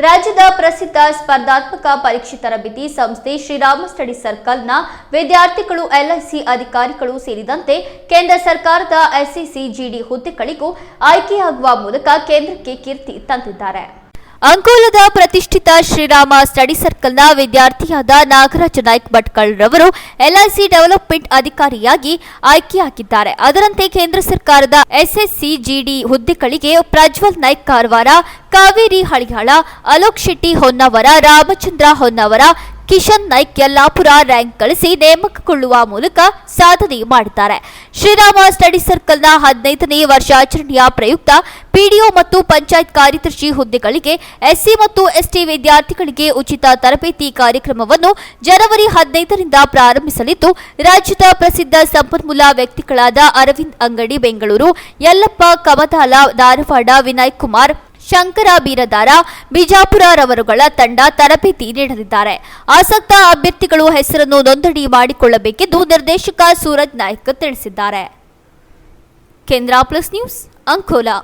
ರಾಜ್ಯದ ಪ್ರಸಿದ್ಧ ಸ್ಪರ್ಧಾತ್ಮಕ ಪರೀಕ್ಷೆ ತರಬೇತಿ ಸಂಸ್ಥೆ ಶ್ರೀರಾಮ ಸ್ಟಡಿ ಸರ್ಕಲ್ನ ವಿದ್ಯಾರ್ಥಿಗಳು ಎಲ್ಐಸಿ ಅಧಿಕಾರಿಗಳು ಸೇರಿದಂತೆ ಕೇಂದ್ರ ಸರ್ಕಾರದ ಎಸ್ಎಸ್ಸಿ ಜಿಡಿ ಹುದ್ದೆಗಳಿಗೂ ಆಯ್ಕೆಯಾಗುವ ಮೂಲಕ ಕೇಂದ್ರಕ್ಕೆ ಕೀರ್ತಿ ತಂದಿದ್ದಾರೆ. ಅಂಕೋಲದ ಪ್ರತಿಷ್ಠಿತ ಶ್ರೀರಾಮ ಸ್ಟಡಿ ಸರ್ಕಲ್ನ ವಿದ್ಯಾರ್ಥಿಯಾದ ನಾಗರಾಜ ನಾಯ್ಕ್ ಭಟ್ಕಳ್ ರವರು ಎಲ್ಐಸಿ ಡೆವಲಪ್ಮೆಂಟ್ ಅಧಿಕಾರಿಯಾಗಿ ಆಯ್ಕೆಯಾಗಿದ್ದಾರೆ. ಅದರಂತೆ ಕೇಂದ್ರ ಸರ್ಕಾರದ ಎಸ್ಎಸ್ಸಿ ಜಿಡಿ ಹುದ್ದೆಗಳಿಗೆ ಪ್ರಜ್ವಲ್ ನಾಯ್ಕ್ ಕಾರವಾರ, ಕಾವೇರಿ ಹಳಿಯಾಳ, ಅಲೋಕ್ ಶೆಟ್ಟಿ ಹೊನ್ನಾವರ, ರಾಮಚಂದ್ರ ಹೊನ್ನಾವರ, ಕಿಶನ್ ನಾಯ್ಕ್ ಯಲ್ಲಾಪುರ ರ್ಯಾಂಕ್ ಗಳಿಸಿ ನೇಮಕಗೊಳ್ಳುವ ಮೂಲಕ ಸಾಧನೆ ಮಾಡಿದ್ದಾರೆ. ಶ್ರೀರಾಮ ಸ್ಟಡಿ ಸರ್ಕಲ್ನ 15ನೇ ವರ್ಷಾಚರಣೆಯ ಪ್ರಯುಕ್ತ ಪಿಡಿಒ ಮತ್ತು ಪಂಚಾಯತ್ ಕಾರ್ಯದರ್ಶಿ ಹುದ್ದೆಗಳಿಗೆ ಎಸ್ಸಿ ಮತ್ತು ಎಸ್ಟಿ ವಿದ್ಯಾರ್ಥಿಗಳಿಗೆ ಉಚಿತ ತರಬೇತಿ ಕಾರ್ಯಕ್ರಮವನ್ನು ಜನವರಿ 15ರಿಂದ ಪ್ರಾರಂಭಿಸಲಿದ್ದು, ರಾಜ್ಯದ ಪ್ರಸಿದ್ಧ ಸಂಪನ್ಮೂಲ ವ್ಯಕ್ತಿಗಳಾದ ಅರವಿಂದ್ ಅಂಗಡಿ ಬೆಂಗಳೂರು, ಯಲ್ಲಪ್ಪ ಕಮದಾಲ ಧಾರವಾಡ, ವಿನಯ್ ಕುಮಾರ್ ಶಂಕರ ಬೀರದಾರ ಬಿಜಾಪುರ ರವರುಗಳ ತಂಡ ತರಬೇತಿ ನೀಡಲಿದ್ದಾರೆ. ಆಸಕ್ತ ಅಭ್ಯರ್ಥಿಗಳು ಹೆಸರನ್ನು ನೋಂದಣಿ ಮಾಡಿಕೊಳ್ಳಬೇಕೆಂದು ನಿರ್ದೇಶಕ ಸೂರಜ್ ನಾಯ್ಕ್ ತಿಳಿಸಿದ್ದಾರೆ. ಕೇಂದ್ರ ಪ್ಲಸ್ ನ್ಯೂಸ್, ಅಂಕೋಲಾ.